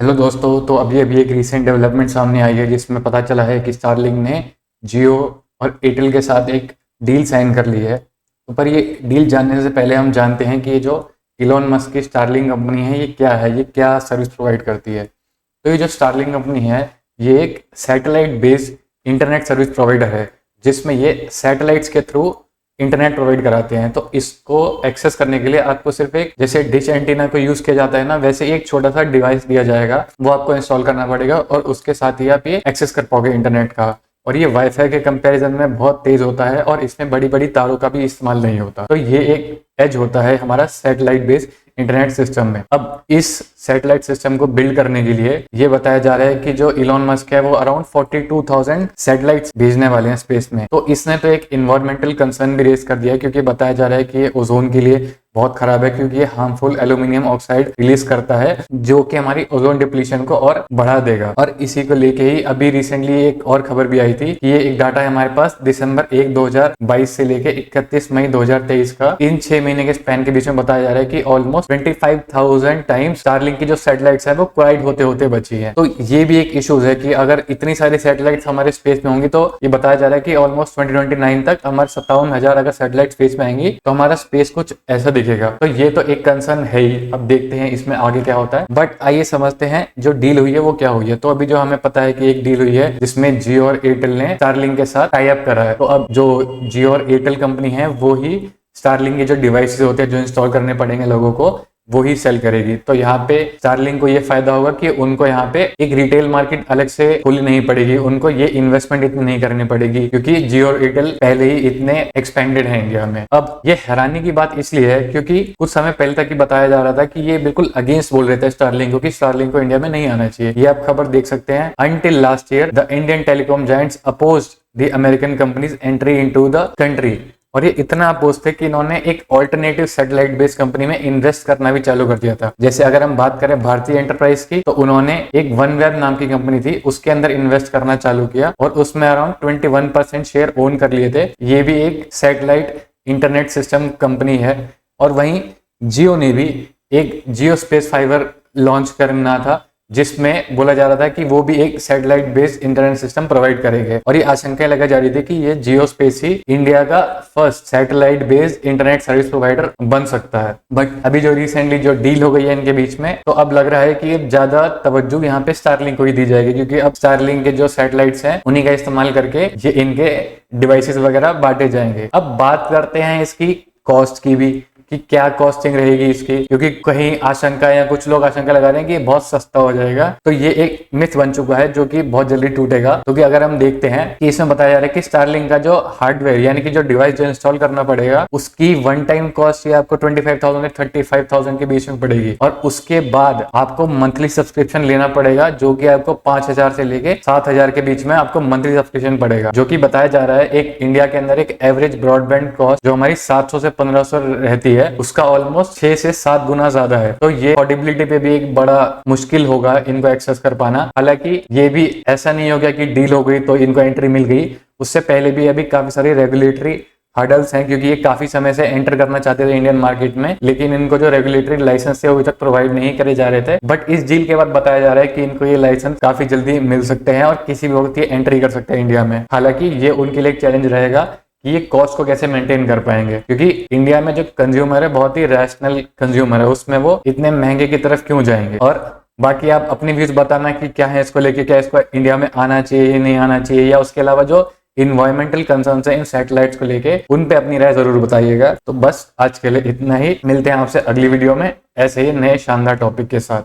Hello दोस्तों, तो अभी एक रीसेंट डेवलपमेंट सामने आई है जिसमें पता चला है कि स्टारलिंक ने जियो और एयरटेल के साथ एक डील साइन कर ली है। तो पर ये डील जानने से पहले हम जानते हैं कि ये जो इलॉन मस्क की स्टारलिंक कंपनी है ये क्या सर्विस प्रोवाइड करती है। तो ये जो स्टारलिंक कंपनी है ये एक satellite based internet service provider है जिसमें ये सैटेलाइट्स के थ्रू इंटरनेट प्रोवाइड कराते हैं। तो इसको एक्सेस करने के लिए आपको सिर्फ एक जैसे डिश एंटीना को यूज किया जाता है ना, वैसे एक छोटा सा डिवाइस दिया जाएगा, वो आपको इंस्टॉल करना पड़ेगा और उसके साथ ही आप ये एक्सेस कर पाओगे इंटरनेट का। और ये वाईफाई के कंपैरिजन में बहुत तेज होता है और इसमें बड़ी बड़ी तारों का भी इस्तेमाल नहीं होता। तो ये एक एज होता है हमारा सैटेलाइट बेस्ड इंटरनेट सिस्टम में। अब इस सैटेलाइट सिस्टम को बिल्ड करने के लिए ये बताया जा रहा है कि जो इलॉन मस्क है वो अराउंड 42,000 सैटेलाइट्स भेजने वाले हैं स्पेस में। तो इसने तो एक इन्वायरमेंटल कंसर्न भी रेज कर दिया है क्योंकि बताया जा रहा है कि ये ओजोन के लिए बहुत खराब है क्योंकि ये हार्मफुल एल्यूमिनियम ऑक्साइड रिलीज करता है जो कि हमारी ओजोन डिप्लीशन को और बढ़ा देगा। और इसी को लेके ही अभी रिसेंटली एक और खबर भी आई थी कि ये एक डाटा है हमारे पास दिसंबर 1 2022 से लेके 31 मई 2023 का, इन 6 महीने के स्पैन के बीच में बताया जा रहा है कि ऑलमोस्ट 25,000 टाइम्स स्टारलिंक की जो सैटेलाइट्स है वो कोलाइड होते होते बची है। तो ये भी एक इश्यूज है कि अगर इतनी सारी सैटेलाइट्स हमारे स्पेस में होंगी तो ये बताया जा रहा है कि ऑलमोस्ट 2029 तक हमारे 57,000 अगर सैटेलाइट स्पेस में आएंगी तो हमारा स्पेस कुछ ऐसा दिखेगा। तो ये तो एक कंसर्न है ही। अब देखते हैं इसमें आगे क्या होता है, बट आइए समझते हैं जो डील हुई है वो क्या हुई है। तो अभी जो हमें पता है कि एक डील हुई है जिसमें जियो और एयरटेल ने स्टारलिंक के साथ टाई अप करा है। तो अब जो जियो और एयरटेल कंपनी है वो ही स्टारलिंक के जो डिवाइसेस होते हैं जो इंस्टॉल करने पड़ेंगे लोगों को वो ही सेल करेगी। तो यहाँ पे स्टारलिंक को ये फायदा होगा कि उनको यहाँ पे एक रिटेल मार्केट अलग से खोलनी नहीं पड़ेगी, उनको ये इन्वेस्टमेंट इतनी नहीं करनी पड़ेगी क्योंकि जियो और एयरटेल पहले ही इतने एक्सपेंडेड है इंडिया में। अब ये हैरानी की बात इसलिए है क्योंकि कुछ समय पहले तक ही बताया जा रहा था कि ये बिल्कुल अगेंस्ट बोल रहे थे स्टारलिंक को कि स्टारलिंक को इंडिया में नहीं आना चाहिए। ये आप खबर देख सकते हैं। Until last year the Indian telecom giants opposed the American companies entry into the country. और ये इतना अपोज थे कि इन्होंने एक ऑल्टरनेटिव सैटेलाइट बेस्ड कंपनी में इन्वेस्ट करना भी चालू कर दिया था। जैसे अगर हम बात करें भारतीय एंटरप्राइज की तो उन्होंने एक OneWeb नाम की कंपनी थी उसके अंदर इन्वेस्ट करना चालू किया और उसमें अराउंड 21% शेयर ओन कर लिए थे। ये भी एक सैटेलाइट इंटरनेट सिस्टम कंपनी है। और वहीं जियो ने भी एक जियो स्पेस फाइबर लॉन्च करना था जिसमें बोला जा रहा था कि वो भी एक satellite based internet system provide करेंगे। और ये आशंकाएं लगाई जा रही थी कि ये जियो स्पेस ही इंडिया का first satellite based internet service provider बन सकता है। बट अभी जो रिसेंटली जो डील हो गई है इनके बीच में, तो अब लग रहा है कि ज्यादा तवज्जो यहाँ पे स्टारलिंक को ही दी जाएगी क्योंकि अब स्टारलिंक के जो सैटेलाइट्स हैं उन्हीं का इस्तेमाल करके ये इनके डिवाइसेस वगैरह बांटे जाएंगे। अब बात करते हैं इसकी कॉस्ट की भी कि क्या कॉस्टिंग रहेगी इसकी, क्योंकि कहीं आशंका या कुछ लोग आशंका लगा रहे हैं कि ये बहुत सस्ता हो जाएगा। तो ये एक मिथ बन चुका है जो कि बहुत जल्दी टूटेगा। क्योंकि अगर हम देखते हैं कि इसमें बताया जा रहा है कि स्टारलिंक का जो हार्डवेयर यानी कि जो डिवाइस जो इंस्टॉल करना पड़ेगा उसकी वन टाइम कॉस्ट ये आपको 25,000 से 35,000 के बीच में पड़ेगी। और उसके बाद आपको मंथली सब्सक्रिप्शन लेना पड़ेगा जो कि आपको 5,000 से लेके 7,000 के बीच में आपको मंथली सब्सक्रिप्शन पड़ेगा। जो कि बताया जा रहा है एक इंडिया के अंदर एक एवरेज ब्रॉडबैंड कॉस्ट जो हमारी 700 से 1,500 रहती है उसका ऑलमोस्ट 6 से 7 गुना ज्यादा है। तो ये अफोर्डेबिलिटी पे भी एक बड़ा मुश्किल होगा इनको एक्सेस कर पाना। हालांकि ये भी ऐसा नहीं हो गया कि डील हो गई तो इनको एंट्री मिल गई, उससे पहले भी अभी काफी सारी रेगुलेटरी हर्डल्स हैं क्योंकि ये काफी समय से एंटर करना चाहते थे इंडियन मार्केट में, लेकिन इनको जो रेगुलेटरी लाइसेंस थे अभी तक प्रोवाइड नहीं करे जा रहे थे। बट इस डील के बाद बताया जा रहा है कि इनको ये लाइसेंस काफी जल्दी मिल सकते हैं और किसी भी वक्त ये एंट्री कर सकते हैं इंडिया में। हालांकि ये उनके लिए एक चैलेंज रहेगा कि ये कॉस्ट को कैसे मेंटेन कर पाएंगे क्योंकि इंडिया में जो कंज्यूमर है बहुत ही रैशनल कंज्यूमर है, उसमें वो इतने महंगे की तरफ क्यों जाएंगे। और बाकी आप अपनी व्यूज बताना कि क्या है इसको लेके, क्या इसको इंडिया में आना चाहिए या नहीं आना चाहिए, या उसके अलावा जो इन्वायरमेंटल कंसर्न्स है इन सैटेलाइट्स को लेके उन पे अपनी राय जरूर बताइएगा। तो बस आज के लिए इतना ही, मिलते हैं आपसे अगली वीडियो में ऐसे ही नए शानदार टॉपिक के साथ।